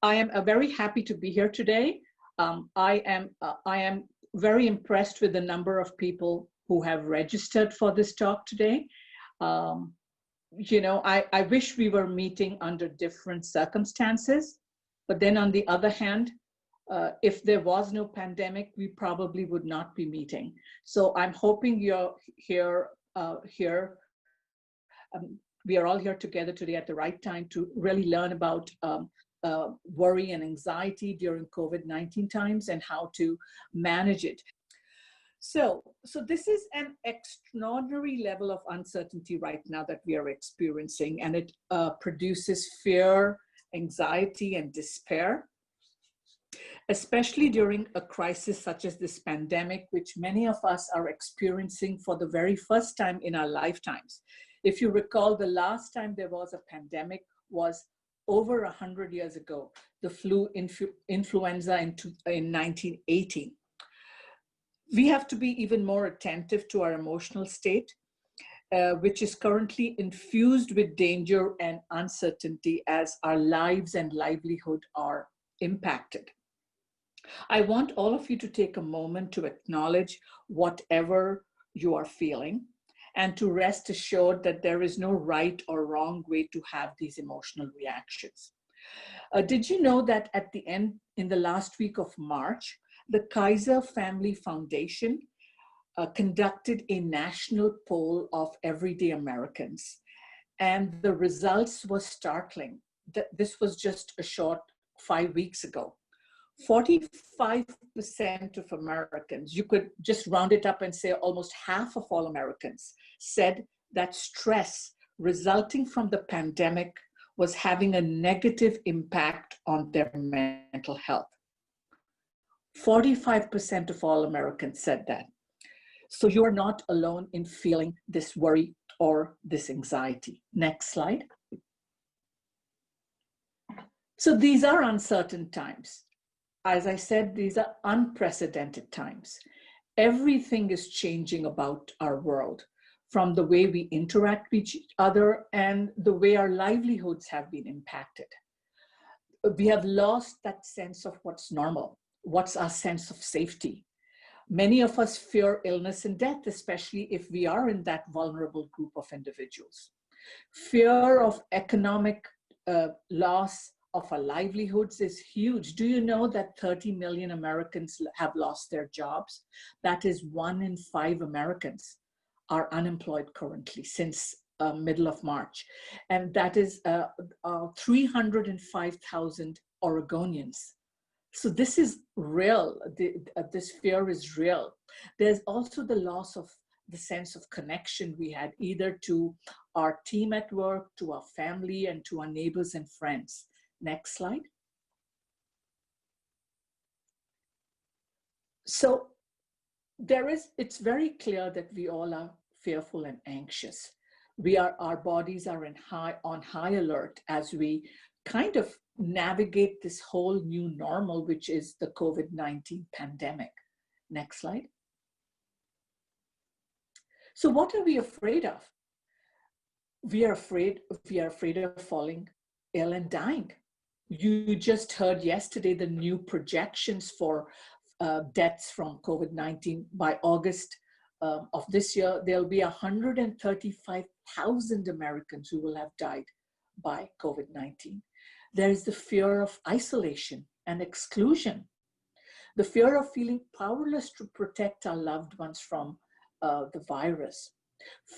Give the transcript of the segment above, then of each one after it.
I am very happy to be here today. I am very impressed with the number of people who have registered for this talk today. Um, I wish we were meeting under different circumstances, but then on the other hand, if there was no pandemic, we probably would not be meeting. So I'm hoping you're here. We are all here together today at the right time to really learn about worry and anxiety during COVID-19 times and how to manage it. So this is an extraordinary level of uncertainty right now that we are experiencing, and it produces fear, anxiety, and despair, especially during a crisis such as this pandemic, which many of us are experiencing for the very first time in our lifetimes. If you recall, the last time there was a pandemic was over 100 years ago, the influenza in 1918. We have to be even more attentive to our emotional state, which is currently infused with danger and uncertainty as our lives and livelihood are impacted. I want all of you to take a moment to acknowledge whatever you are feeling and to rest assured that there is no right or wrong way to have these emotional reactions. Did you know that at the end, in the last week of March, the Kaiser Family Foundation conducted a national poll of everyday Americans, and the results were startling. This was just a short 5 weeks ago. 45% of Americans, you could just round it up and say almost half of all Americans, said that stress resulting from the pandemic was having a negative impact on their mental health. 45% of all Americans said that. So you are not alone in feeling this worry or this anxiety. Next slide. So these are uncertain times. As I said, these are unprecedented times. Everything is changing about our world, from the way we interact with each other and the way our livelihoods have been impacted. We have lost that sense of what's normal. What's our sense of safety? Many of us fear illness and death, especially if we are in that vulnerable group of individuals. Fear of economic loss of our livelihoods is huge. Do you know that 30 million Americans have lost their jobs? That is 1 in 5 Americans are unemployed currently since middle of March. And that is 305,000 Oregonians. So this is real. This fear is real. There's also the loss of the sense of connection we had either to our team at work, to our family, and to our neighbors and friends. Next slide. So it's very clear that we all are fearful and anxious. Our bodies are on high alert as we kind of navigate this whole new normal, which is the COVID-19 pandemic. Next slide. So what are we afraid of? We are afraid of falling ill and dying. You just heard yesterday the new projections for deaths from COVID-19. By August of this year, there'll be 135,000 Americans who will have died by COVID-19. There is the fear of isolation and exclusion, the fear of feeling powerless to protect our loved ones from the virus,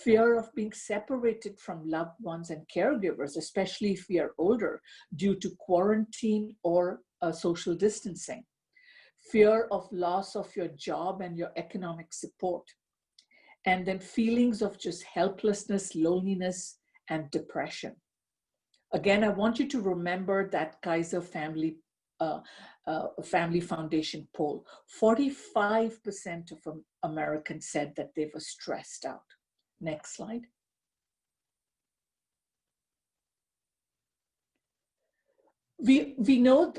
fear of being separated from loved ones and caregivers, especially if we are older, due to quarantine or social distancing, fear of loss of your job and your economic support, and then feelings of just helplessness, loneliness, and depression. Again, I want you to remember that Kaiser Family Foundation poll. 45% of Americans said that they were stressed out. Next slide. We know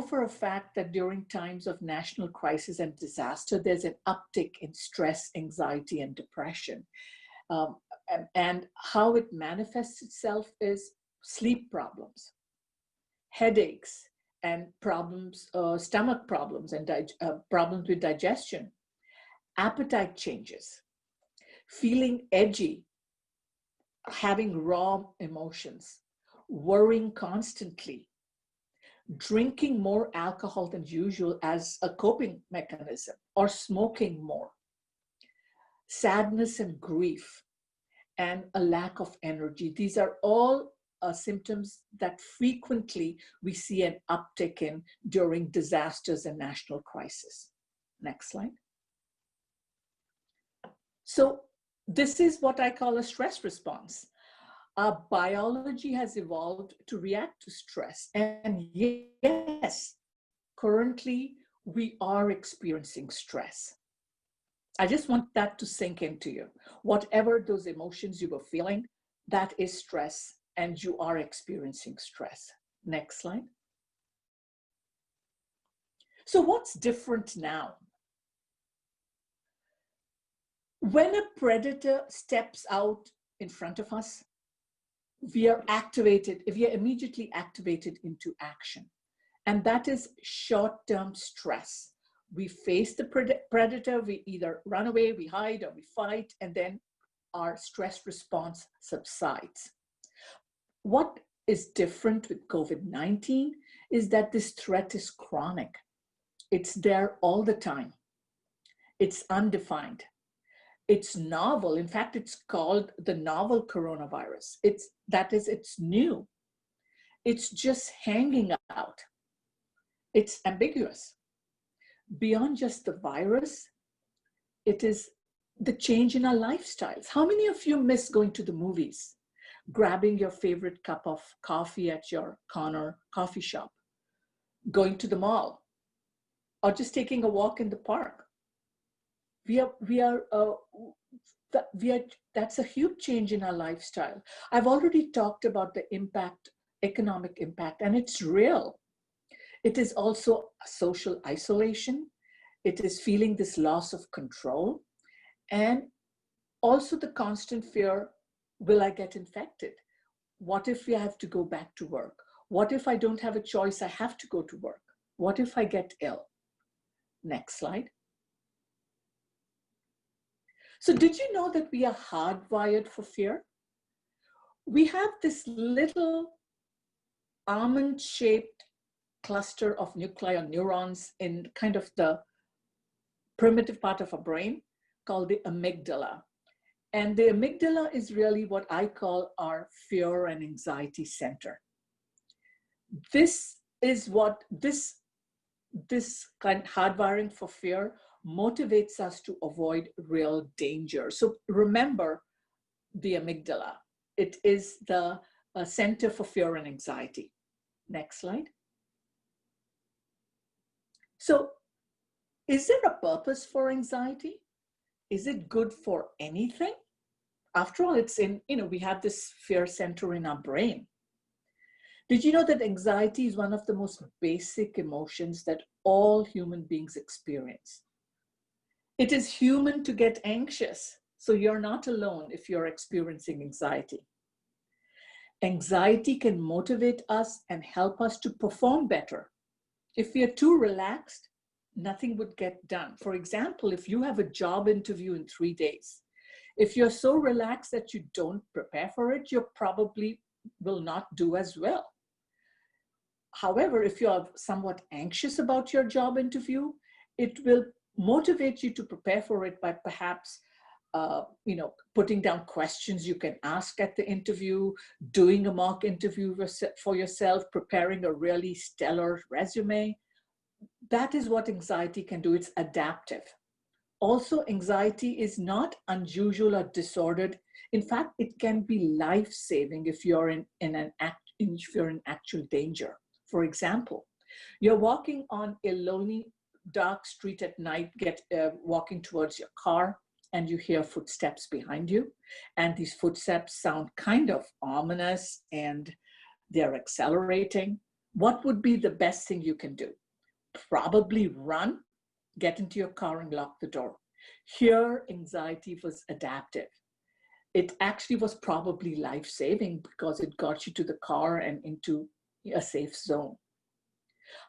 for a fact that during times of national crisis and disaster, there's an uptick in stress, anxiety, and depression. And how it manifests itself is sleep problems, headaches, and problems, stomach problems and problems with digestion, appetite changes, feeling edgy, having raw emotions, worrying constantly, drinking more alcohol than usual as a coping mechanism, or smoking more, sadness and grief, and a lack of energy. These are all symptoms that frequently we see an uptick in during disasters and national crisis. Next slide. So this is what I call a stress response. Our biology has evolved to react to stress. And yes, currently we are experiencing stress. I just want that to sink into you. Whatever those emotions you were feeling, that is stress, and you are experiencing stress. Next slide. So what's different now? When a predator steps out in front of us, we are immediately activated into action. And that is short-term stress. We face the predator, we either run away, we hide, or we fight, and then our stress response subsides. What is different with COVID-19 is that this threat is chronic. It's there all the time. It's undefined. It's novel. In fact, it's called the novel coronavirus. It's new. It's just hanging out. It's ambiguous. Beyond just the virus, it is the change in our lifestyles. How many of you miss going to the movies, grabbing your favorite cup of coffee at your corner coffee shop, going to the mall, or just taking a walk in the park? That's a huge change in our lifestyle. I've already talked about the impact, economic impact, and it's real. It is also social isolation. It is feeling this loss of control, and also the constant fear, will I get infected? What if I have to go back to work? What if I don't have a choice, I have to go to work? What if I get ill? Next slide. So did you know that we are hardwired for fear? We have this little almond-shaped cluster of nuclei or neurons in kind of the primitive part of our brain called the amygdala. And the amygdala is really what I call our fear and anxiety center. This is what this kind of hardwiring for fear motivates us to avoid real danger. So remember the amygdala. It is the center for fear and anxiety. Next slide. So is there a purpose for anxiety? Is it good for anything? After all, it's in, we have this fear center in our brain. Did you know that anxiety is one of the most basic emotions that all human beings experience? It is human to get anxious, so you're not alone if you're experiencing anxiety. Anxiety can motivate us and help us to perform better. If we are too relaxed, nothing would get done. For example, if you have a job interview in 3 days, if you're so relaxed that you don't prepare for it, you probably will not do as well. However, if you're somewhat anxious about your job interview, it will motivate you to prepare for it by perhaps putting down questions you can ask at the interview, doing a mock interview for yourself, preparing a really stellar resume. That is what anxiety can do. It's adaptive. Also, anxiety is not unusual or disordered. In fact, it can be life-saving if you're in actual danger. For example, you're walking on a lonely, dark street at night, walking towards your car, and you hear footsteps behind you. And these footsteps sound kind of ominous and they're accelerating. What would be the best thing you can do? Probably run, get into your car and lock the door. Here, anxiety was adaptive. It actually was probably life-saving because it got you to the car and into a safe zone.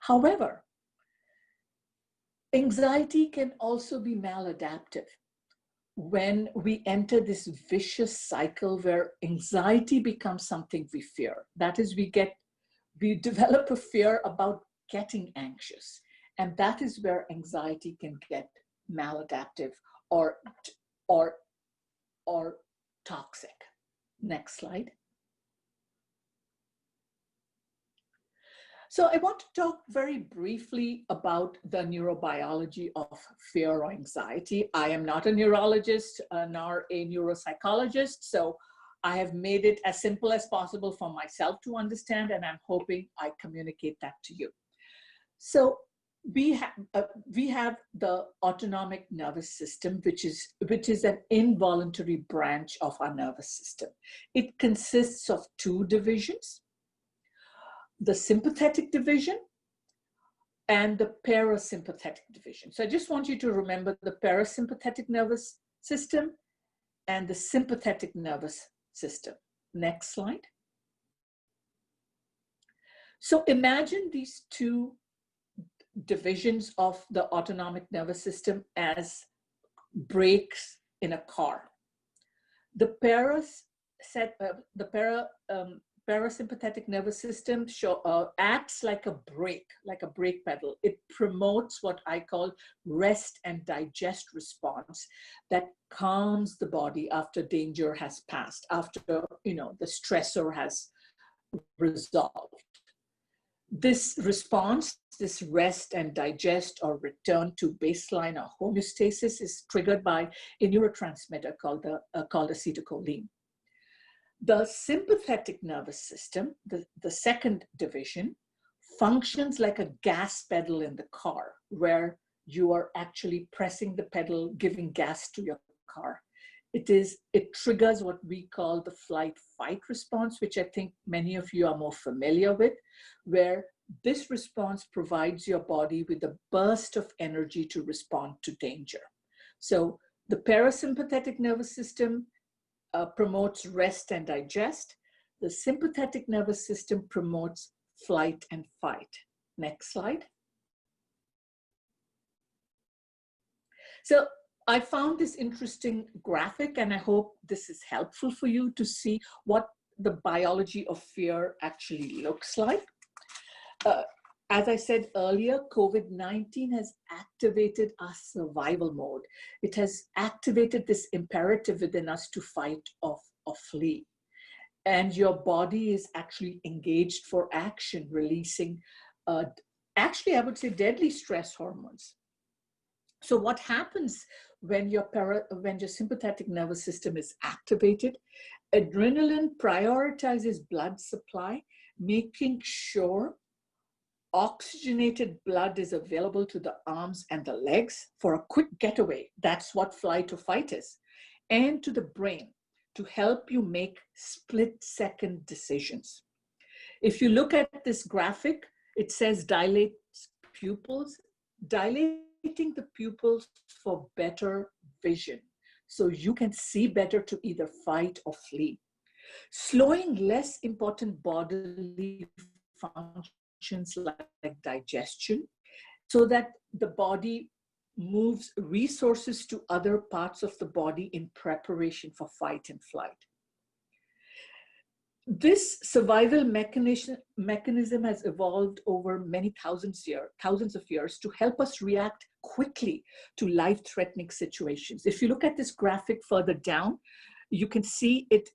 However, anxiety can also be maladaptive when we enter this vicious cycle where anxiety becomes something we fear. That is, we develop a fear about getting anxious. And that is where anxiety can get maladaptive or, or, or toxic. Next slide. So I want to talk very briefly about the neurobiology of fear or anxiety. I am not a neurologist nor a neuropsychologist, so I have made it as simple as possible for myself to understand, and I'm hoping I communicate that to you. So we have the autonomic nervous system, which is an involuntary branch of our nervous system. It consists of two divisions: the sympathetic division and the parasympathetic division. So I just want you to remember the parasympathetic nervous system and the sympathetic nervous system. Next slide. So imagine these two divisions of the autonomic nervous system as brakes in a car. The parasympathetic nervous system acts like a brake pedal. It promotes what I call rest and digest response that calms the body after danger has passed, after the stressor has resolved. This response, this rest and digest or return to baseline or homeostasis, is triggered by a neurotransmitter called acetylcholine. The sympathetic nervous system, the second division, functions like a gas pedal in the car, where you are actually pressing the pedal, giving gas to your car. It triggers what we call the flight-fight response, which I think many of you are more familiar with, where this response provides your body with a burst of energy to respond to danger. So the parasympathetic nervous system promotes rest and digest. The sympathetic nervous system promotes flight and fight. Next slide. So I found this interesting graphic, and I hope this is helpful for you to see what the biology of fear actually looks like. As I said earlier, COVID-19 has activated our survival mode. It has activated this imperative within us to fight or flee. And your body is actually engaged for action, releasing, actually, I would say, deadly stress hormones. So what happens when your sympathetic nervous system is activated? Adrenaline prioritizes blood supply, making sure oxygenated blood is available to the arms and the legs for a quick getaway. That's what flight or fight is. And to the brain to help you make split-second decisions. If you look at this graphic, it says dilate pupils. Dilating the pupils for better vision, so you can see better to either fight or flee. Slowing less important bodily functions like digestion, so that the body moves resources to other parts of the body in preparation for fight and flight. This survival mechanism has evolved over many thousands of years to help us react quickly to life-threatening situations. If you look at this graphic further down, you can see it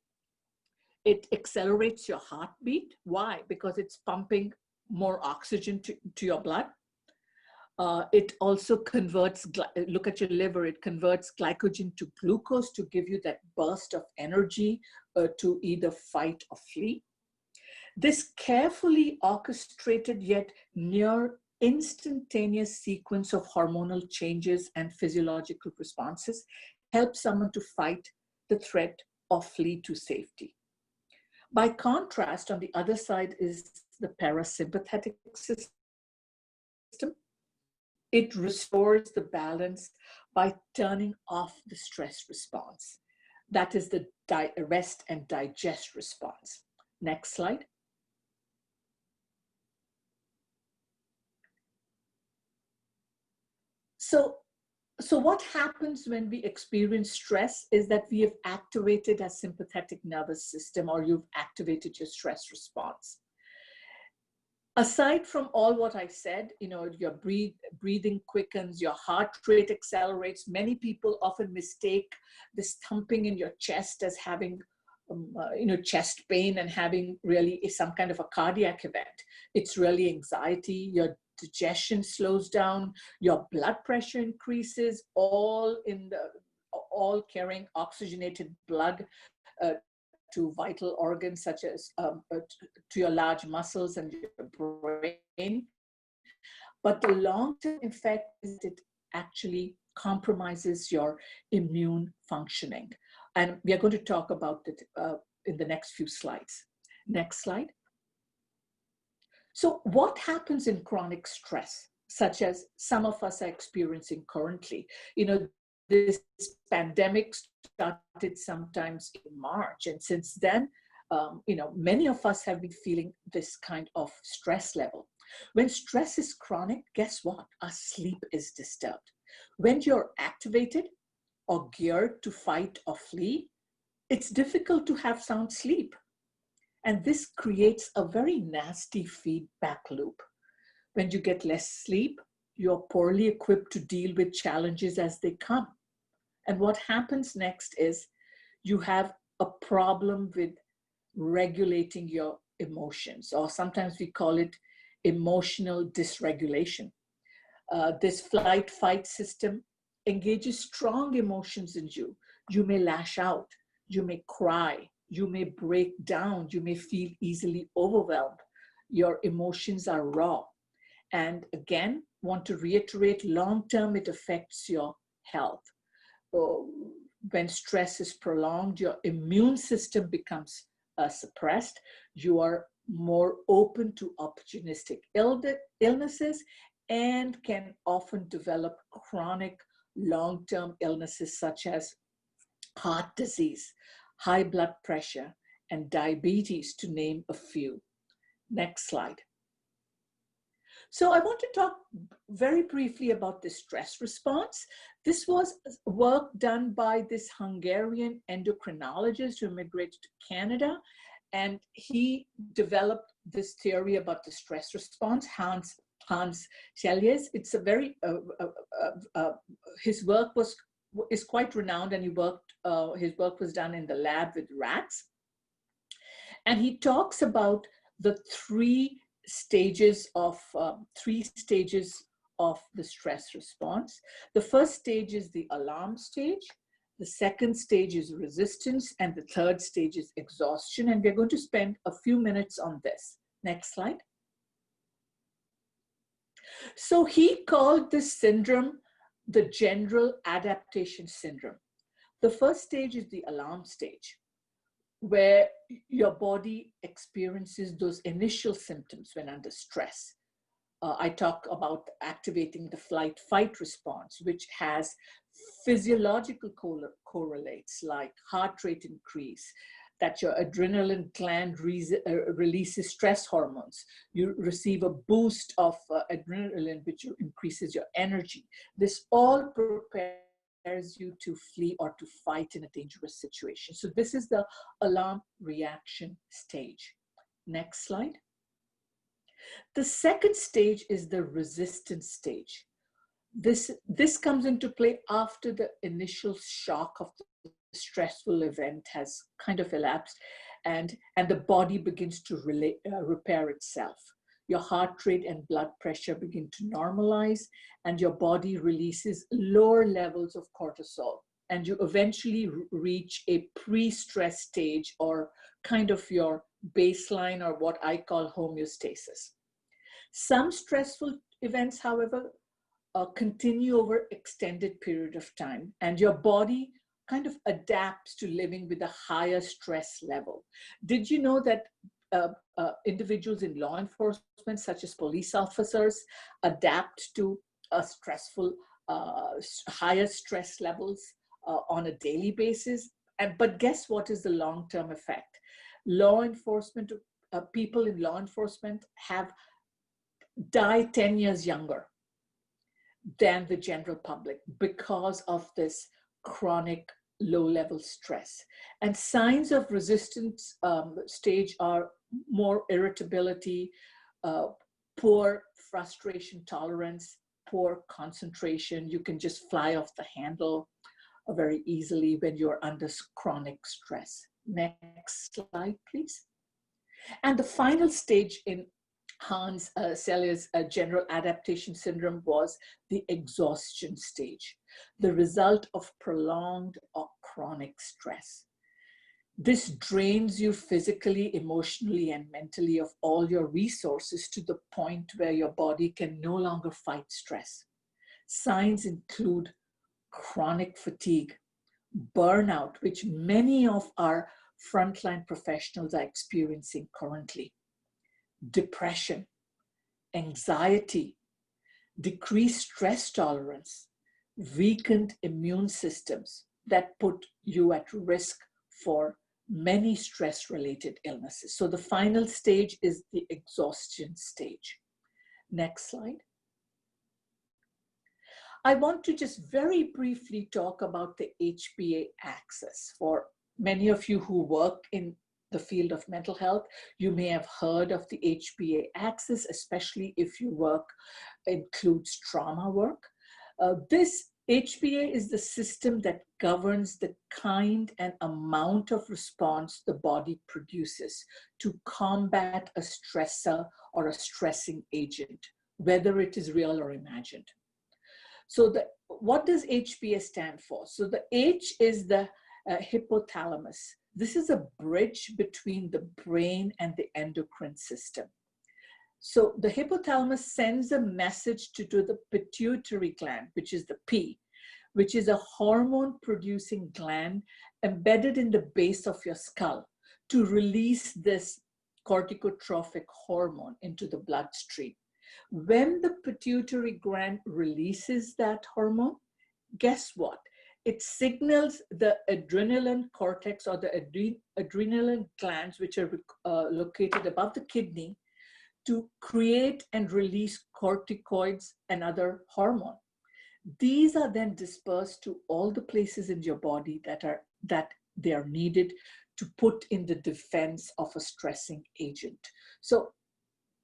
accelerates your heartbeat. Why? Because it's pumping more oxygen to your blood. It also converts, look at your liver, it converts glycogen to glucose to give you that burst of energy to either fight or flee. This carefully orchestrated yet near instantaneous sequence of hormonal changes and physiological responses helps someone to fight the threat or flee to safety. By contrast, on the other side is the parasympathetic system. It restores the balance by turning off the stress response. That is the rest and digest response. Next slide. So, so what happens when we experience stress is that we have activated a sympathetic nervous system, or you've activated your stress response. Aside from all what I said, your breathing quickens, your heart rate accelerates. Many people often mistake this thumping in your chest as having, chest pain, and having really some kind of a cardiac event. It's really anxiety. Your digestion slows down, your blood pressure increases, all carrying oxygenated blood to vital organs such as to your large muscles and your brain. But the long-term effect is it actually compromises your immune functioning. And we are going to talk about it in the next few slides. Next slide. So what happens in chronic stress, such as some of us are experiencing currently? This pandemic started sometimes in March, and since then, many of us have been feeling this kind of stress level. When stress is chronic, guess what? Our sleep is disturbed. When you're activated or geared to fight or flee, it's difficult to have sound sleep. And this creates a very nasty feedback loop. When you get less sleep, you're poorly equipped to deal with challenges as they come. And what happens next is you have a problem with regulating your emotions, or sometimes we call it emotional dysregulation. This flight-fight system engages strong emotions in you. You may lash out, you may cry, you may break down, you may feel easily overwhelmed. Your emotions are raw. And again, want to reiterate, long-term, it affects your health. When stress is prolonged, your immune system becomes suppressed. You are more open to opportunistic illnesses and can often develop chronic long-term illnesses such as heart disease, high blood pressure, and diabetes, to name a few. Next slide. So I want to talk very briefly about the stress response. This was work done by this Hungarian endocrinologist who immigrated to Canada, and he developed this theory about the stress response, Hans Selye. It's a very, his work is quite renowned, and his work was done in the lab with rats. And he talks about the three stages of the stress response. The first stage is the alarm stage. The second stage is resistance, and the third stage is exhaustion. And we're going to spend a few minutes on this. Next slide. So he called this syndrome the general adaptation syndrome. The first stage is the alarm stage, where your body experiences those initial symptoms when under stress. I talk about activating the flight-fight response, which has physiological correlates like heart rate increase, that your adrenaline gland releases stress hormones. You receive a boost of adrenaline, which increases your energy. This all prepares you to flee or to fight in a dangerous situation. So this is the alarm reaction stage. Next slide. The second stage is the resistance stage. This comes into play after the initial shock of the stressful event has kind of elapsed, and the body begins to repair itself. Your heart rate and blood pressure begin to normalize, and your body releases lower levels of cortisol, and you eventually reach a pre-stress stage, or kind of your baseline, or what I call homeostasis. Some stressful events, however, continue over extended period of time, and your body kind of adapts to living with a higher stress level. Did you know that individuals in law enforcement, such as police officers, adapt to a stressful, higher stress levels on a daily basis? But guess what is the long-term effect? Law enforcement, people in law enforcement have died 10 years younger. than the general public because of this chronic low-level stress. And signs of resistance stage are more irritability, poor frustration tolerance, poor concentration. You can just fly off the handle very easily when you're under chronic stress. Next slide, please. And the final stage in Hans Selye's general adaptation syndrome was the exhaustion stage, the result of prolonged or chronic stress. This drains you physically, emotionally, and mentally of all your resources to the point where your body can no longer fight stress. Signs include chronic fatigue, burnout, which many of our frontline professionals are experiencing currently, depression, anxiety, decreased stress tolerance, weakened immune systems that put you at risk for many stress-related illnesses. So the final stage is the exhaustion stage. Next slide. I want to just very briefly talk about the HPA axis. For many of you who work in the field of mental health, you may have heard of the HPA axis, especially if your work includes trauma work. This HPA is the system that governs the kind and amount of response the body produces to combat a stressor or a stressing agent, whether it is real or imagined. So what does HPA stand for? So the H is the hypothalamus. This is a bridge between the brain and the endocrine system. So the hypothalamus sends a message to the pituitary gland, which is the P, which is a hormone-producing gland embedded in the base of your skull to release this corticotrophic hormone into the bloodstream. When the pituitary gland releases that hormone, guess what? It signals the adrenaline cortex or the adrenaline glands, which are located above the kidney, to create and release corticoids and other hormone. These are then dispersed to all the places in your body that they are needed to put in the defense of a stressing agent. So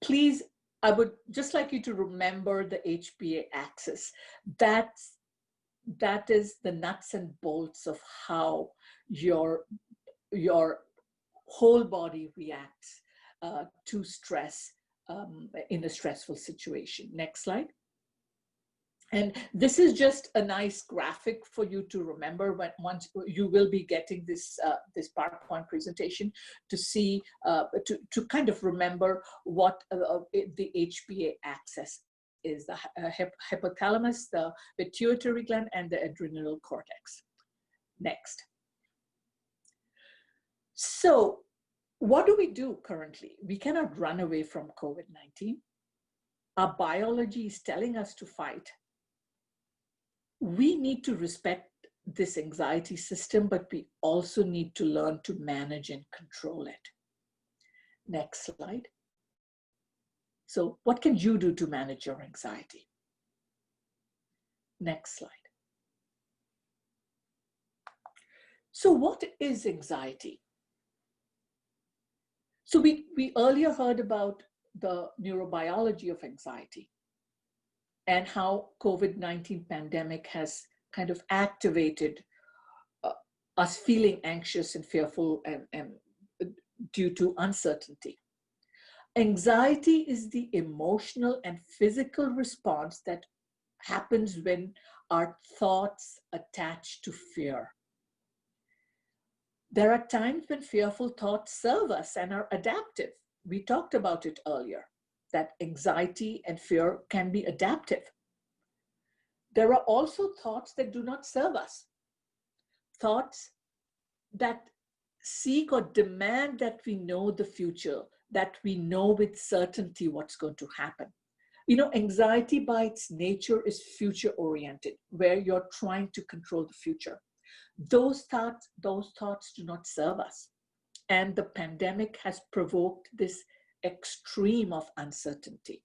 please, I would just like you to remember the HPA axis. That is the nuts and bolts of how your whole body reacts to stress in a stressful situation. Next slide. And this is just a nice graphic for you to remember once you will be getting this this PowerPoint presentation to see, to kind of remember what the HPA axis is: the hypothalamus, the pituitary gland, and the adrenal cortex. Next. So what do we do currently? We cannot run away from COVID-19. Our biology is telling us to fight. We need to respect this anxiety system, but we also need to learn to manage and control it. Next slide. So what can you do to manage your anxiety? Next slide. So what is anxiety? So we earlier heard about the neurobiology of anxiety and how COVID-19 pandemic has kind of activated us feeling anxious and fearful and due to uncertainty. Anxiety is the emotional and physical response that happens when our thoughts attach to fear. There are times when fearful thoughts serve us and are adaptive. We talked about it earlier, that anxiety and fear can be adaptive. There are also thoughts that do not serve us. Thoughts that seek or demand that we know the future, that we know with certainty what's going to happen. You know, anxiety by its nature is future-oriented, where you're trying to control the future. Those thoughts do not serve us. And the pandemic has provoked this extreme of uncertainty.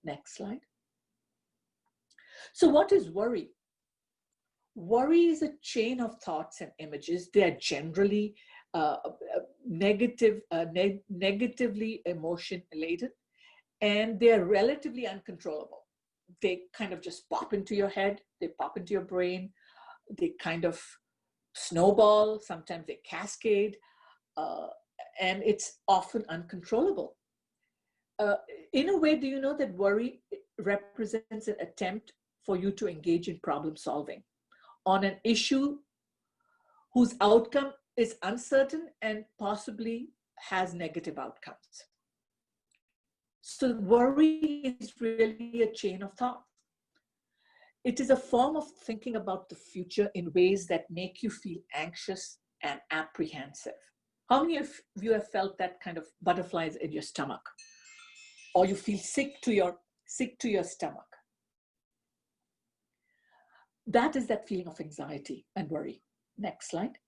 Next slide. So what is worry? Worry is a chain of thoughts and images. They are generally negatively emotion laden, and they are relatively uncontrollable. They kind of just pop into your head, they pop into your brain, they kind of snowball, sometimes they cascade, uh, and it's often uncontrollable. Uh, in a way, do you know that worry represents an attempt for you to engage in problem solving on an issue whose outcome is uncertain and possibly has negative outcomes? So worry is really a chain of thought. It is a form of thinking about the future in ways that make you feel anxious and apprehensive. How many of you have felt that kind of butterflies in your stomach? Or you feel sick to your stomach? That is that feeling of anxiety and worry. Next slide.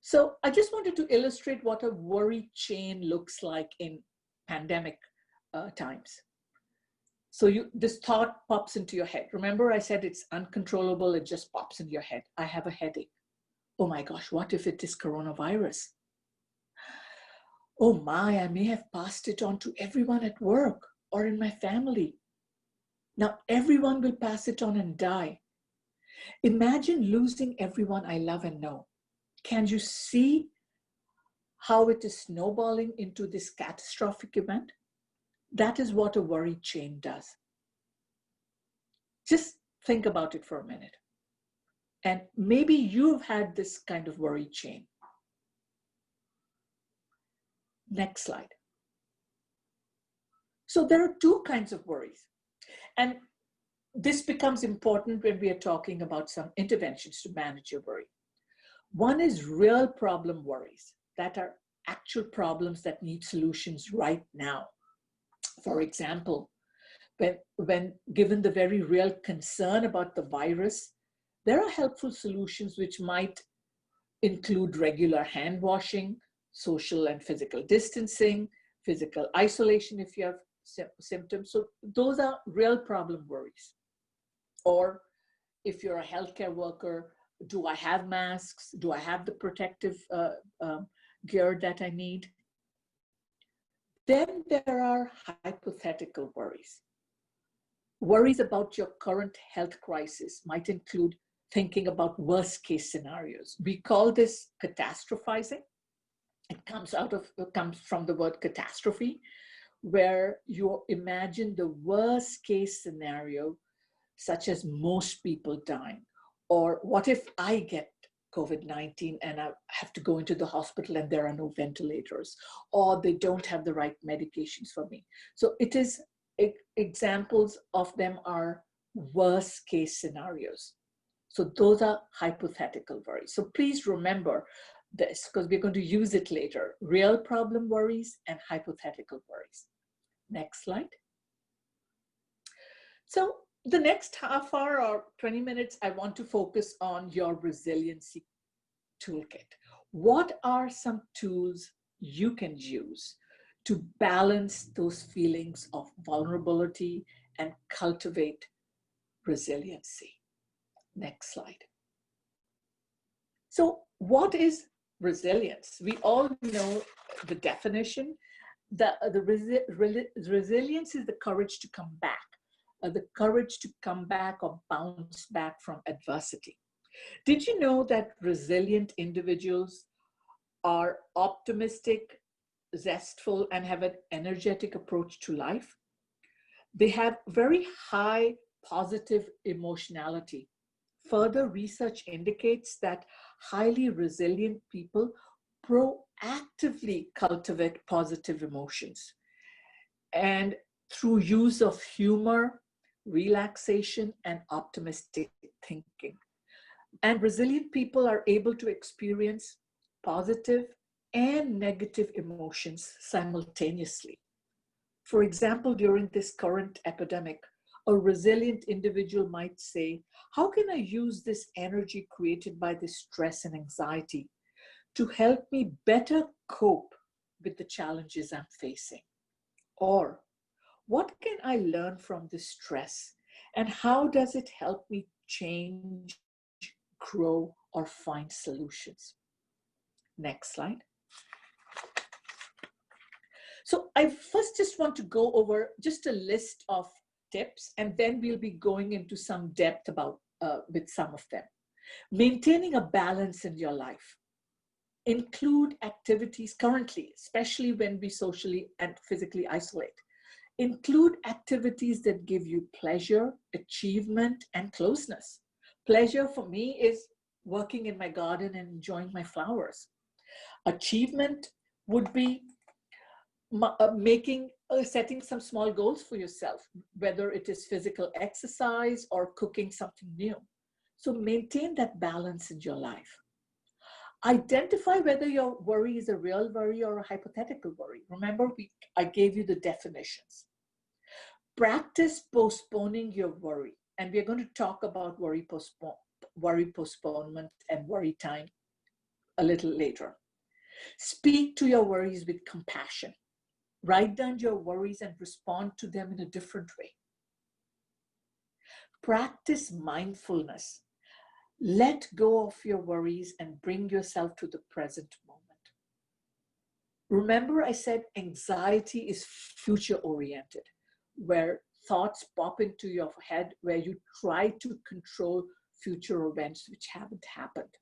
So I just wanted to illustrate what a worry chain looks like in pandemic times. So this thought pops into your head. Remember, I said it's uncontrollable. It just pops into your head. I have a headache. Oh my gosh, what if it is coronavirus? Oh my, I may have passed it on to everyone at work or in my family. Now everyone will pass it on and die. Imagine losing everyone I love and know. Can you see how it is snowballing into this catastrophic event? That is what a worry chain does. Just think about it for a minute. And maybe you've had this kind of worry chain. Next slide. So there are two kinds of worries. And this becomes important when we are talking about some interventions to manage your worry. One is real problem worries that are actual problems that need solutions right now. For example, when given the very real concern about the virus, there are helpful solutions which might include regular hand washing, social and physical distancing, physical isolation if you have symptoms. So those are real problem worries. Or if you're a healthcare worker, do I have masks? Do I have the protective gear that I need? Then there are hypothetical worries. Worries about your current health crisis might include thinking about worst case scenarios. We call this catastrophizing. It comes from the word catastrophe, where you imagine the worst case scenario, such as most people dying, or what if I get COVID-19 and I have to go into the hospital and there are no ventilators, or they don't have the right medications for me. So it is, examples of them are worst case scenarios. So those are hypothetical worries. So please remember this, because we're going to use it later. Real problem worries and hypothetical worries. Next slide. So the next half hour or 20 minutes, I want to focus on your resiliency toolkit. What are some tools you can use to balance those feelings of vulnerability and cultivate resiliency? Next slide. So what is resilience? We all know the definition. Resilience is the courage to come back. The courage to come back or bounce back from adversity. Did you know that resilient individuals are optimistic, zestful, and have an energetic approach to life? They have very high positive emotionality. Further research indicates that highly resilient people proactively cultivate positive emotions. And through use of humor, relaxation, and optimistic thinking. And resilient people are able to experience positive and negative emotions simultaneously. For example, during this current epidemic, a resilient individual might say, how can I use this energy created by this stress and anxiety to help me better cope with the challenges I'm facing? Or, What can I learn from this stress? And how does it help me change, grow, or find solutions? Next slide. So I first just want to go over just a list of tips, and then we'll be going into some depth about with some of them. Maintaining a balance in your life. Include activities currently, especially when we socially and physically isolate. Include activities that give you pleasure, achievement, and closeness. Pleasure for me is working in my garden and enjoying my flowers. Achievement would be setting some small goals for yourself, whether it is physical exercise or cooking something new. So maintain that balance in your life. Identify whether your worry is a real worry or a hypothetical worry. Remember, I gave you the definitions. Practice postponing your worry. And we're going to talk about worry postponement and worry time a little later. Speak to your worries with compassion. Write down your worries and respond to them in a different way. Practice mindfulness. Let go of your worries and bring yourself to the present moment. Remember, I said anxiety is future-oriented, where thoughts pop into your head, where you try to control future events which haven't happened.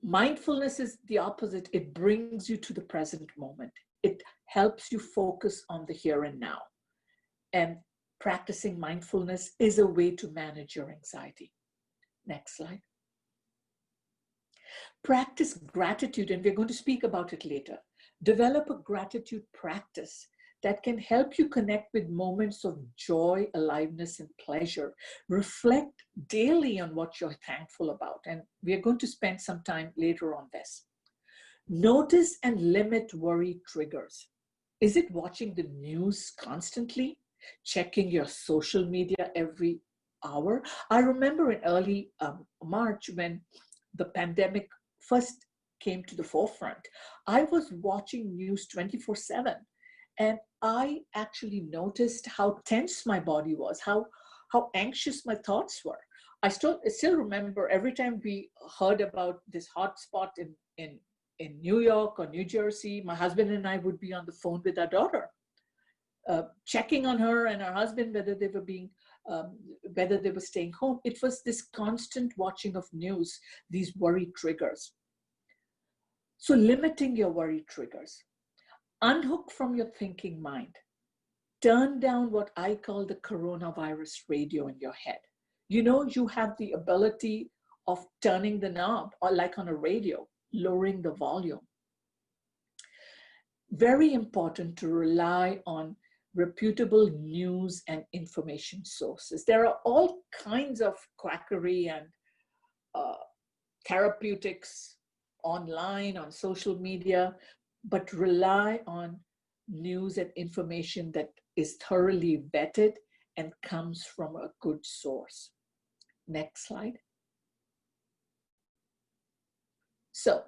Mindfulness is the opposite. It brings you to the present moment. It helps you focus on the here and now. And practicing mindfulness is a way to manage your anxiety. Next slide. Practice gratitude, and we're going to speak about it later. Develop a gratitude practice that can help you connect with moments of joy, aliveness, and pleasure. Reflect daily on what you're thankful about, and we're going to spend some time later on this. Notice and limit worry triggers. Is it watching the news constantly? Checking your social media every hour? I remember in early March when the pandemic first came to the forefront, I was watching news 24/7. And I actually noticed how tense my body was, how anxious my thoughts were. I still remember every time we heard about this hotspot in New York or New Jersey, my husband and I would be on the phone with our daughter, checking on her and her husband, whether they were staying home. It was this constant watching of news, these worry triggers. So limiting your worry triggers. Unhook from your thinking mind. Turn down what I call the coronavirus radio in your head. You know, you have the ability of turning the knob, or like on a radio, lowering the volume. Very important to rely on reputable news and information sources. There are all kinds of quackery and therapeutics online, on social media, but rely on news and information that is thoroughly vetted and comes from a good source. Next slide. So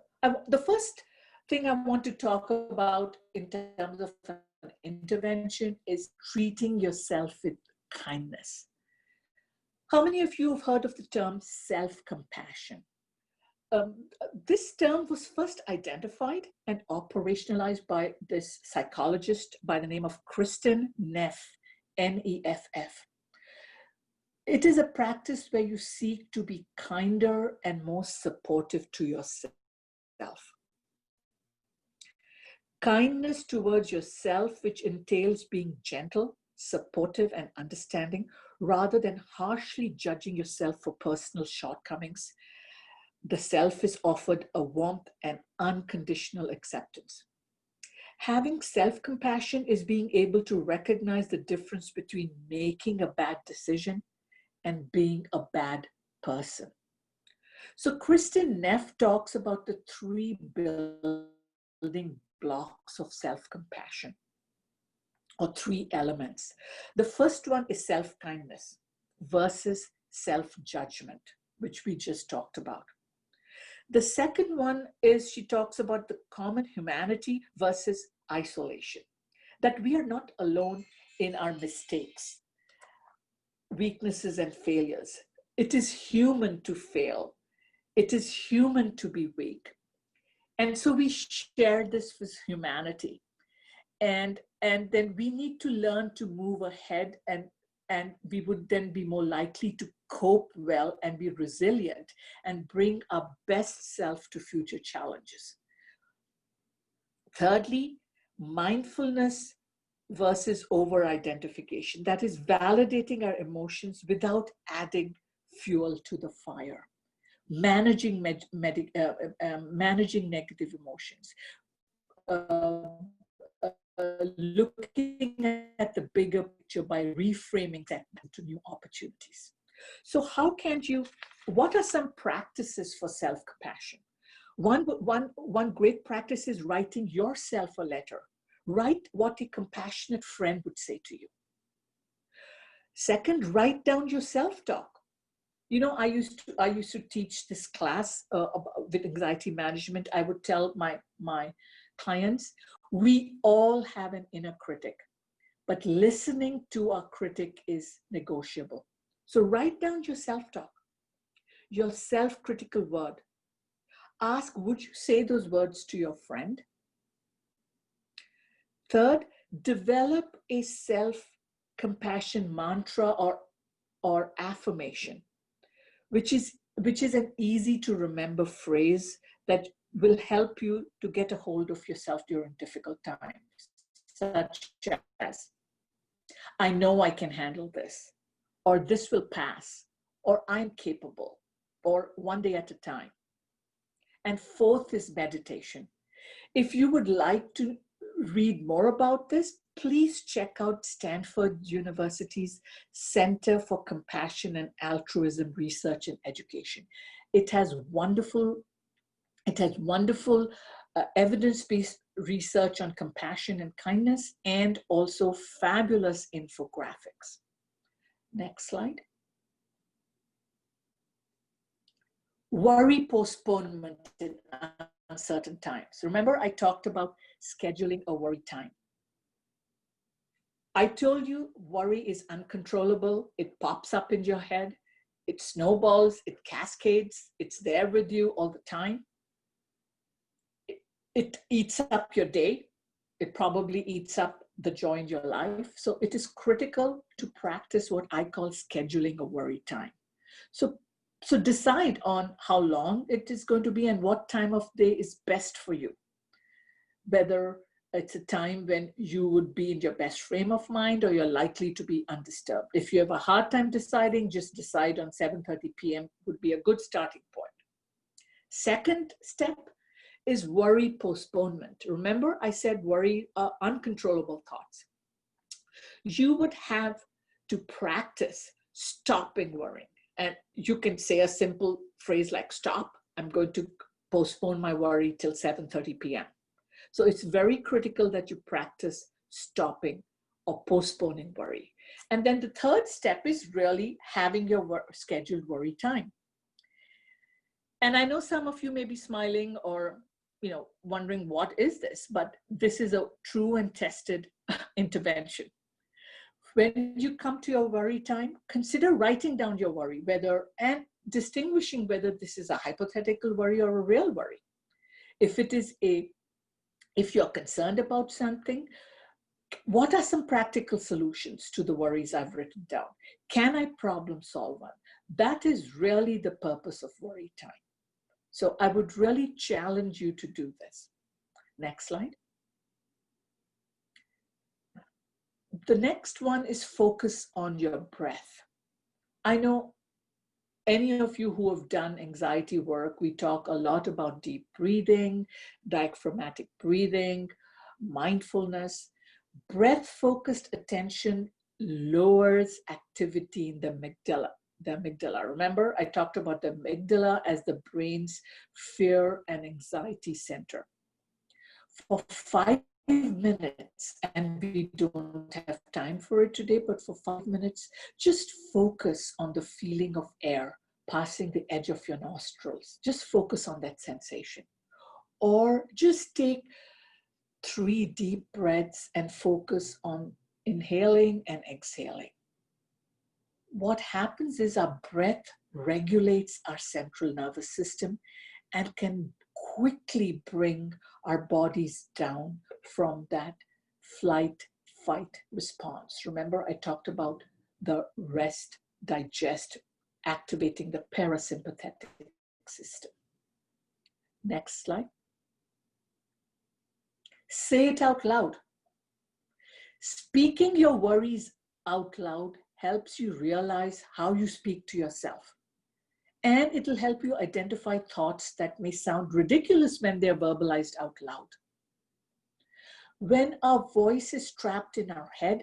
the first thing I want to talk about in terms of an intervention is treating yourself with kindness. How many of you have heard of the term self-compassion? This term was first identified and operationalized by this psychologist by the name of Kristin Neff, N-E-F-F. It is a practice where you seek to be kinder and more supportive to yourself. Kindness towards yourself, which entails being gentle, supportive, and understanding, rather than harshly judging yourself for personal shortcomings. The self is offered a warmth and unconditional acceptance. Having self-compassion is being able to recognize the difference between making a bad decision and being a bad person. So Kristin Neff talks about the 3 building blocks of self-compassion, or 3 elements. The first one is self-kindness versus self-judgment, which we just talked about. The second one is she talks about the common humanity versus isolation. that we are not alone in our mistakes, weaknesses, and failures. It is human to fail. It is human to be weak. And so we share this with humanity. And then we need to learn to move ahead, and we would then be more likely to cope well and be resilient and bring our best self to future challenges. Thirdly, mindfulness versus over-identification. That is validating our emotions without adding fuel to the fire. Managing negative emotions. Looking at the bigger picture by reframing that to new opportunities. So what are some practices for self-compassion? One great practice is writing yourself a letter. Write what a compassionate friend would say to you. Second, write down your self-talk. You know, I used to teach this class with anxiety management. I would tell my clients, we all have an inner critic, but listening to our critic is negotiable. So write down your self-talk, your self-critical word. Ask, would you say those words to your friend? Third, develop a self-compassion mantra or affirmation, which is an easy to remember phrase that will help you to get a hold of yourself during difficult times, such as, I know I can handle this, or this will pass, or I'm capable, or one day at a time. And fourth is meditation. If you would like to read more about this, please check out Stanford University's Center for Compassion and Altruism Research and Education. It has wonderful evidence-based research on compassion and kindness, and also fabulous infographics. Next slide. Worry postponement in uncertain times. Remember, I talked about scheduling a worry time. I told you worry is uncontrollable. It pops up in your head. It snowballs, it cascades, it's there with you all the time. It eats up your day. It probably eats up the joy in your life. So it is critical to practice what I call scheduling a worry time. So decide on how long it is going to be and what time of day is best for you. Whether it's a time when you would be in your best frame of mind or you're likely to be undisturbed. If you have a hard time deciding, just decide on 7:30 p.m. would be a good starting point. Second step is worry postponement. Remember, I said worry are uncontrollable thoughts. You would have to practice stopping worrying. And you can say a simple phrase like, stop, I'm going to postpone my worry till 7:30 p.m. So it's very critical that you practice stopping or postponing worry. And then the third step is really having your scheduled worry time. And I know some of you may be smiling or wondering, what is this? But this is a true and tested intervention. When you come to your worry time, consider writing down your worry, and distinguishing whether this is a hypothetical worry or a real worry. If you're concerned about something, what are some practical solutions to the worries I've written down? Can I problem solve one? That is really the purpose of worry time. So I would really challenge you to do this. Next slide. The next one is focus on your breath. I know any of you who have done anxiety work, we talk a lot about deep breathing, diaphragmatic breathing, mindfulness. Breath-focused attention lowers activity in the amygdala. Remember, I talked about the amygdala as the brain's fear and anxiety center. For 5 minutes, and we don't have time for it today, but for 5 minutes, just focus on the feeling of air passing the edge of your nostrils. Just focus on that sensation. Or just take 3 deep breaths and focus on inhaling and exhaling. What happens is our breath regulates our central nervous system and can quickly bring our bodies down from that flight fight response. Remember, I talked about the rest, digest, activating the parasympathetic system. Next slide. Say it out loud. Speaking your worries out loud helps you realize how you speak to yourself. And it'll help you identify thoughts that may sound ridiculous when they're verbalized out loud. When our voice is trapped in our head,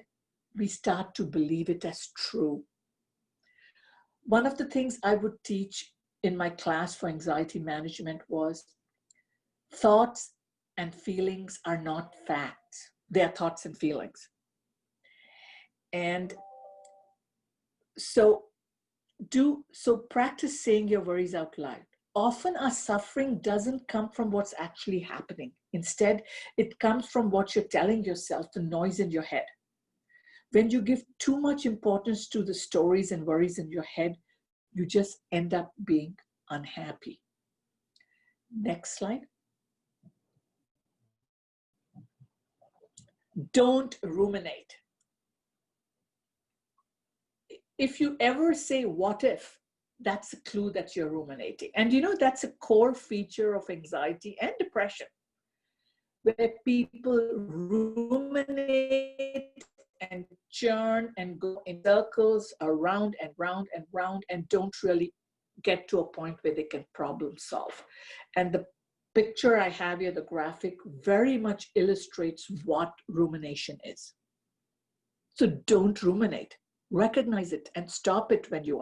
we start to believe it as true. One of the things I would teach in my class for anxiety management was thoughts and feelings are not facts. They are thoughts and feelings. And so practice saying your worries out loud. Often our suffering doesn't come from what's actually happening. Instead, it comes from what you're telling yourself, the noise in your head. When you give too much importance to the stories and worries in your head, you just end up being unhappy. Next slide. Don't ruminate. If you ever say, what if, that's a clue that you're ruminating. And you know, that's a core feature of anxiety and depression, where people ruminate and churn and go in circles around and round and round and don't really get to a point where they can problem solve. And the picture I have here, the graphic, very much illustrates what rumination is. So don't ruminate. Recognize it and stop it when you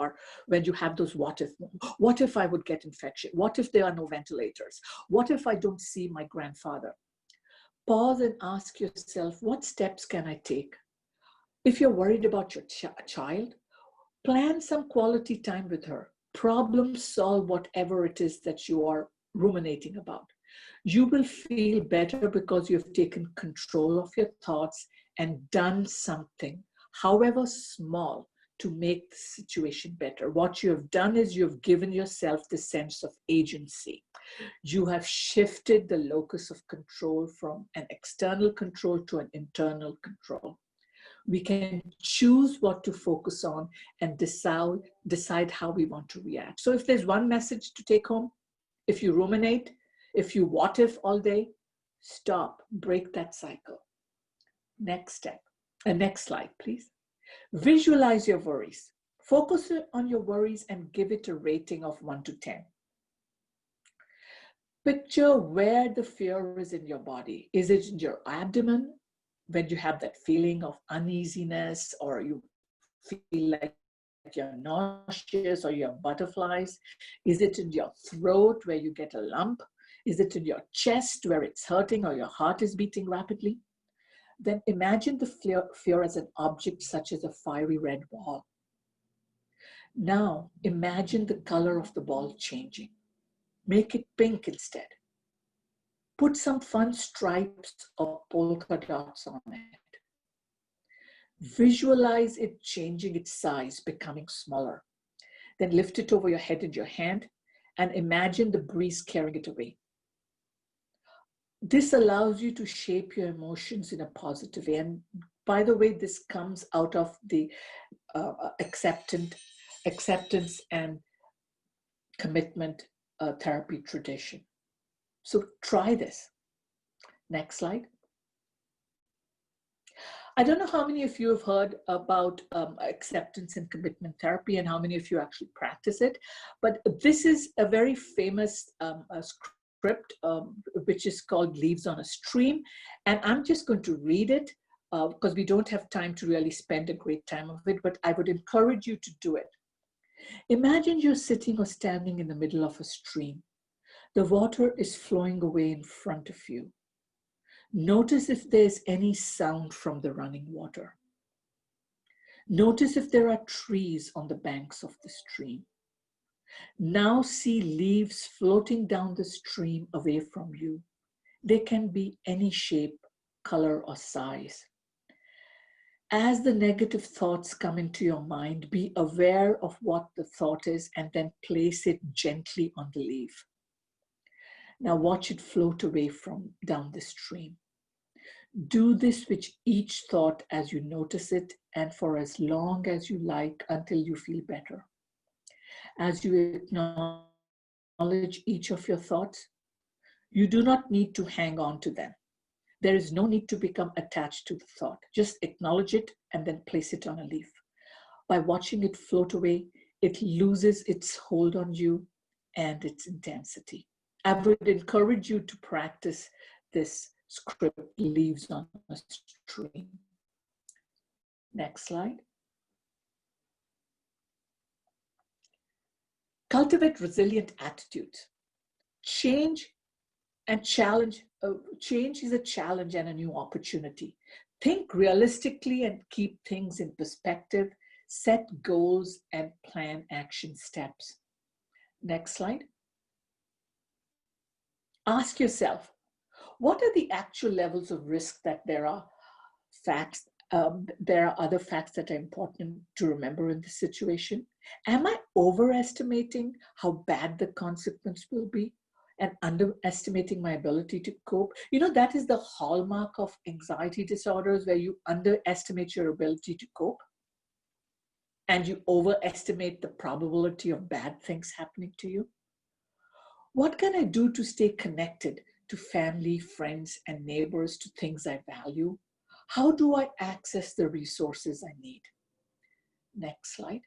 have those what if. What if I would get infection? What if there are no ventilators? What if I don't see my grandfather? Pause and ask yourself, what steps can I take? If you're worried about your child, plan some quality time with her. Problem solve whatever it is that you are ruminating about. You will feel better because you've taken control of your thoughts and done something, however small, to make the situation better. What you have done is you've given yourself the sense of agency. You have shifted the locus of control from an external control to an internal control. We can choose what to focus on and decide how we want to react. So if there's one message to take home, if you ruminate, if you what if all day, stop, break that cycle. Next step, next slide, please. Visualize your worries. Focus on your worries and give it a rating of 1 to 10. Picture where the fear is in your body. Is it in your abdomen when you have that feeling of uneasiness, or you feel like you're nauseous or you have butterflies? Is it in your throat where you get a lump? Is it in your chest where it's hurting or your heart is beating rapidly? Then imagine the fear as an object such as a fiery red ball. Now imagine the color of the ball changing. Make it pink instead. Put some fun stripes or polka dots on it. Visualize it changing its size, becoming smaller. Then lift it over your head in your hand and imagine the breeze carrying it away. This allows you to shape your emotions in a positive way. And by the way, this comes out of the acceptance and commitment therapy tradition. So try this. Next slide. I don't know how many of you have heard about acceptance and commitment therapy and how many of you actually practice it, but this is a very famous script which is called Leaves on a Stream, and I'm just going to read it because we don't have time to really spend a great time of it, but I would encourage you to do it. Imagine you're sitting or standing in the middle of a stream. The water is flowing away in front of you. Notice if there's any sound from the running water. Notice if there are trees on the banks of the stream. Now see leaves floating down the stream away from you. They can be any shape color, or size. As the negative thoughts come into your mind, be aware of what the thought is and then place it gently on the leaf. Now watch it float away from down the stream. Do this with each thought as you notice it and for as long as you like until you feel better. As you acknowledge each of your thoughts, you do not need to hang on to them. There is no need to become attached to the thought. Just acknowledge it and then place it on a leaf. By watching it float away, it loses its hold on you and its intensity. I would encourage you to practice this script, leaves on a stream. Next slide. Cultivate resilient attitudes. Change is a challenge and a new opportunity. Think realistically and keep things in perspective. Set goals and plan action steps. Next slide. Ask yourself, what are the actual levels of risk that there are other facts that are important to remember in this situation? Am I overestimating how bad the consequence will be and underestimating my ability to cope? You know, that is the hallmark of anxiety disorders, where you underestimate your ability to cope and you overestimate the probability of bad things happening to you. What can I do to stay connected to family, friends, and neighbors, to things I value? How do I access the resources I need? Next slide.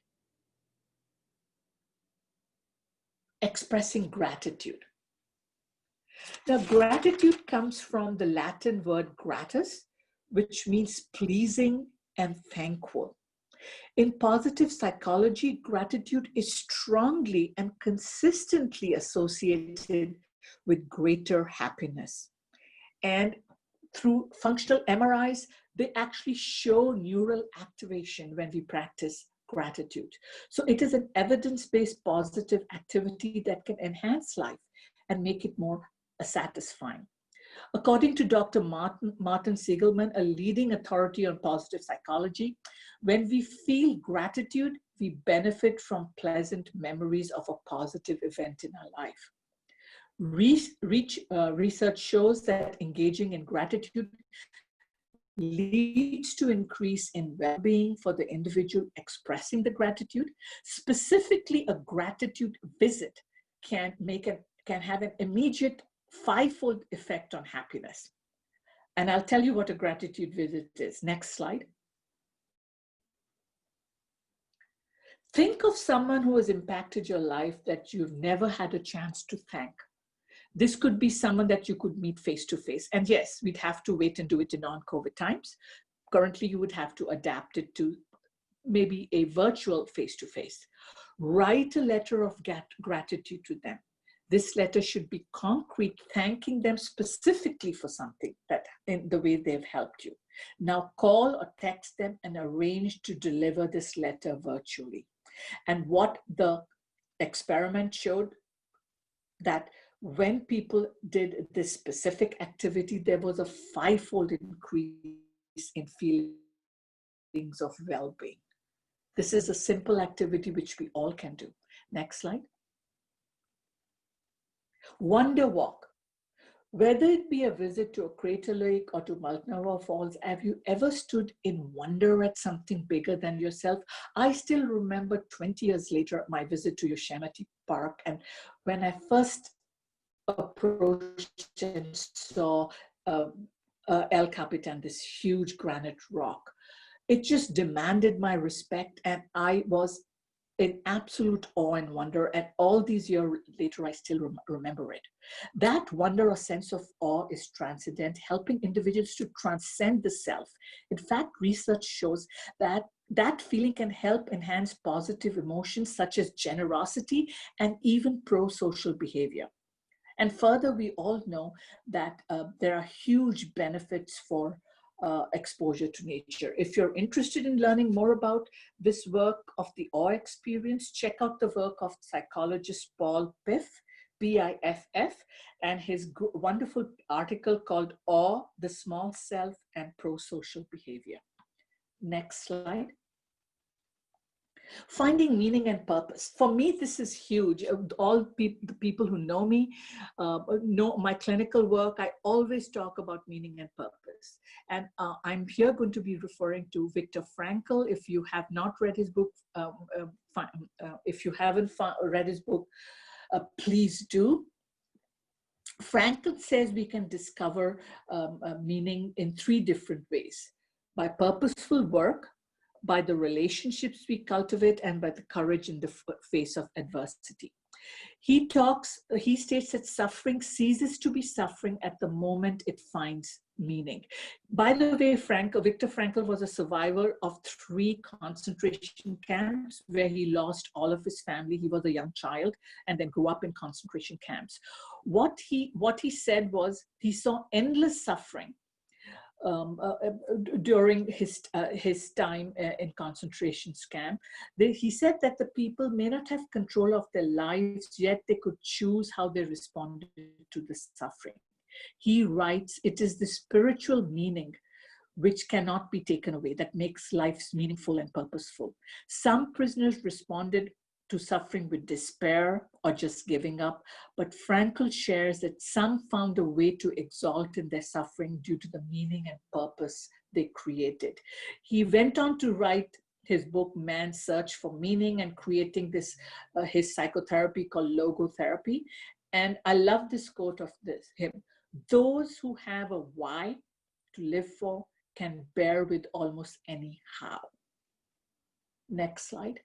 Expressing gratitude. Now, gratitude comes from the Latin word gratus, which means pleasing and thankful. In positive psychology, gratitude is strongly and consistently associated with greater happiness. And through functional MRIs, they actually show neural activation when we practice gratitude. So it is an evidence-based positive activity that can enhance life and make it more satisfying. According to Dr. Martin Siegelman, a leading authority on positive psychology, when we feel gratitude, we benefit from pleasant memories of a positive event in our life. Research shows that engaging in gratitude leads to increase in well-being for the individual expressing the gratitude. Specifically, a gratitude visit can have an immediate fivefold effect on happiness. And I'll tell you what a gratitude visit is. Next slide. Think of someone who has impacted your life that you've never had a chance to thank. This could be someone that you could meet face to face. And yes, we'd have to wait and do it in non-COVID times. Currently, you would have to adapt it to maybe a virtual face to face. Write a letter of gratitude to them. This letter should be concrete, thanking them specifically for something that in the way they've helped you. Now call or text them and arrange to deliver this letter virtually. And what the experiment showed, that when people did this specific activity, there was a fivefold increase in feelings of well-being. This is a simple activity which we all can do. Next slide. Wonder walk. Whether it be a visit to a crater lake or to Multnomah Falls, have you ever stood in wonder at something bigger than yourself? I still remember 20 years later my visit to Yosemite Park, and when I first approached and saw El Capitan, this huge granite rock, it just demanded my respect, and I was in absolute awe and wonder, and all these years later, I still remember it. That wonder or sense of awe is transcendent, helping individuals to transcend the self. In fact, research shows that that feeling can help enhance positive emotions such as generosity and even pro-social behavior. And further, we all know that there are huge benefits for exposure to nature. If you're interested in learning more about this work of the awe experience, check out the work of psychologist Paul Piff. BIFF, and his wonderful article called Awe, the Small Self and Pro-Social Behavior. Next slide. Finding meaning and purpose. For me, this is huge. All the people who know me, know my clinical work, I always talk about meaning and purpose. And I'm here going to be referring to Viktor Frankl. If you have not read his book, if you haven't read his book, please do. Frankl says we can discover meaning in 3 different ways: by purposeful work, by the relationships we cultivate, and by the courage in the face of adversity. He states that suffering ceases to be suffering at the moment it finds meaning. By the way, Viktor Frankl was a survivor of 3 concentration camps where he lost all of his family. He was a young child and then grew up in concentration camps. What he said was he saw endless suffering during his time in concentration camp. He said that the people may not have control of their lives, yet they could choose how they responded to the suffering. He writes, it is the spiritual meaning which cannot be taken away that makes life meaningful and purposeful. Some prisoners responded to suffering with despair or just giving up, but Frankl shares that some found a way to exalt in their suffering due to the meaning and purpose they created. He went on to write his book, Man's Search for Meaning, and creating this, his psychotherapy called logotherapy. And I love this quote of him: those who have a why to live for can bear with almost any how. Next slide.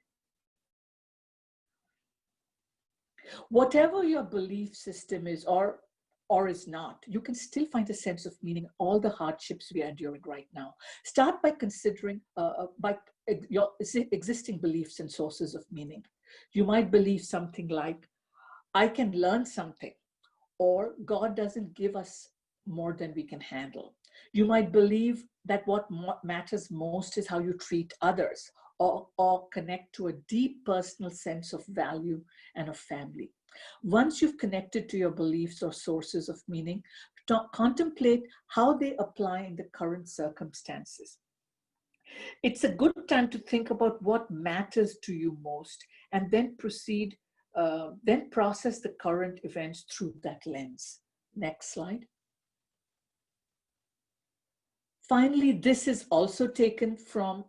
Whatever your belief system is or is not, you can still find a sense of meaning in all the hardships we are enduring right now. Start by considering your existing beliefs and sources of meaning. You might believe something like, I can learn something, or God doesn't give us more than we can handle. You might believe that what matters most is how you treat others, or connect to a deep personal sense of value and of family. Once you've connected to your beliefs or sources of meaning, contemplate how they apply in the current circumstances. It's a good time to think about what matters to you most, and then process the current events through that lens. Next slide. Finally, this is also taken from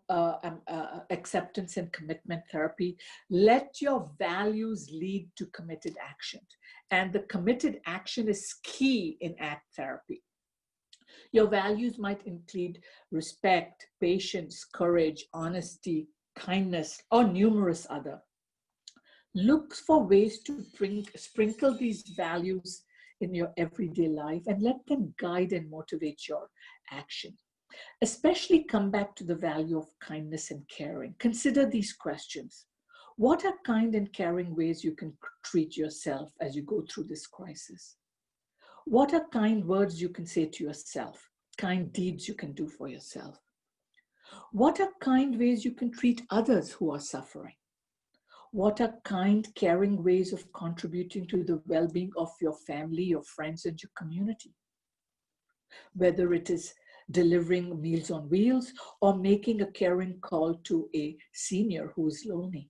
acceptance and commitment therapy. Let your values lead to committed action. And the committed action is key in ACT therapy. Your values might include respect, patience, courage, honesty, kindness, or numerous other. Look for ways to sprinkle these values in your everyday life and let them guide and motivate your action. Especially come back to the value of kindness and caring. Consider these questions. What are kind and caring ways you can treat yourself as you go through this crisis? What are kind words you can say to yourself? Kind deeds you can do for yourself? What are kind ways you can treat others who are suffering? What are kind, caring ways of contributing to the well-being of your family, your friends, and your community? Whether it is delivering Meals on Wheels or making a caring call to a senior who is lonely.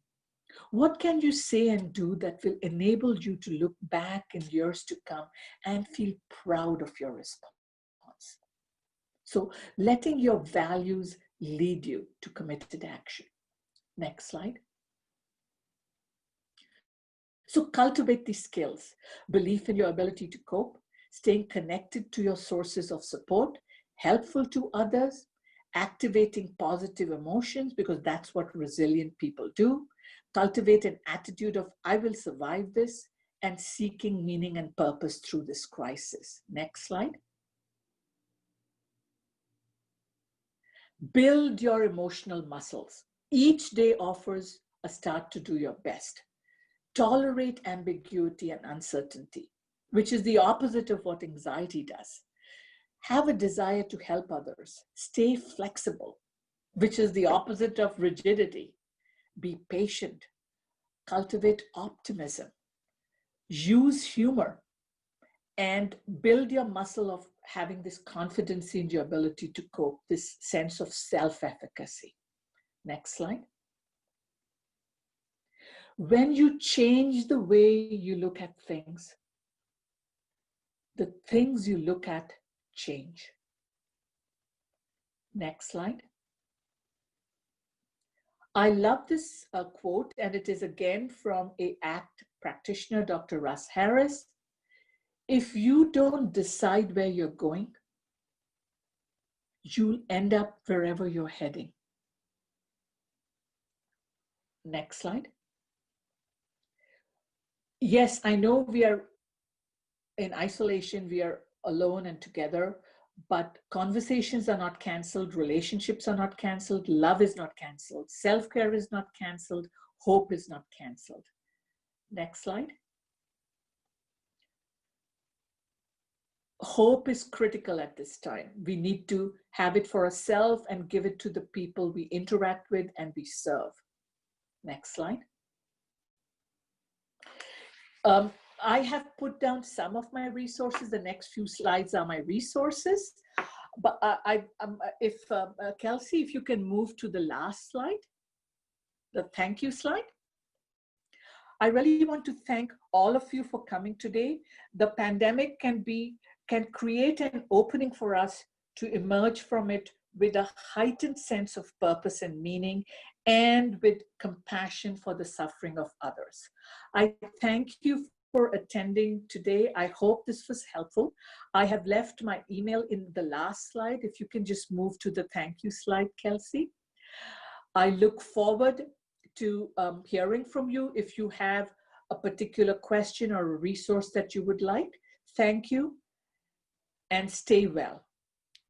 What can you say and do that will enable you to look back in years to come and feel proud of your response? So letting your values lead you to committed action. Next slide. So cultivate these skills: belief in your ability to cope, staying connected to your sources of support, helpful to others, activating positive emotions, because that's what resilient people do, cultivate an attitude of I will survive this, and seeking meaning and purpose through this crisis. Next slide. Build your emotional muscles. Each day offers a start to do your best. Tolerate ambiguity and uncertainty, which is the opposite of what anxiety does. Have a desire to help others. Stay flexible, which is the opposite of rigidity. Be patient. Cultivate optimism. use humor, and build your muscle of having this confidence in your ability to cope, this sense of self-efficacy. Next slide. When you change the way you look at things, the things you look at change. Next slide. I love this quote, and it is again from a ACT practitioner, Dr. Russ Harris. If you don't decide where you're going, you'll end up wherever you're heading. Next slide. Yes, I know we are in isolation, we are alone and together, but conversations are not canceled, relationships are not canceled, love is not canceled, self-care is not canceled, hope is not canceled. Next slide. Hope is critical at this time. We need to have it for ourselves and give it to the people we interact with and we serve. Next slide. I have put down some of my resources. The next few slides are my resources. But Kelsey, if you can move to the last slide, the thank you slide. I really want to thank all of you for coming today. The pandemic can create an opening for us to emerge from it with a heightened sense of purpose and meaning, and with compassion for the suffering of others. I thank you for attending today. I hope this was helpful. I have left my email in the last slide. If you can just move to the thank you slide, Kelsey. I look forward to hearing from you if you have a particular question or a resource that you would like. Thank you and stay well.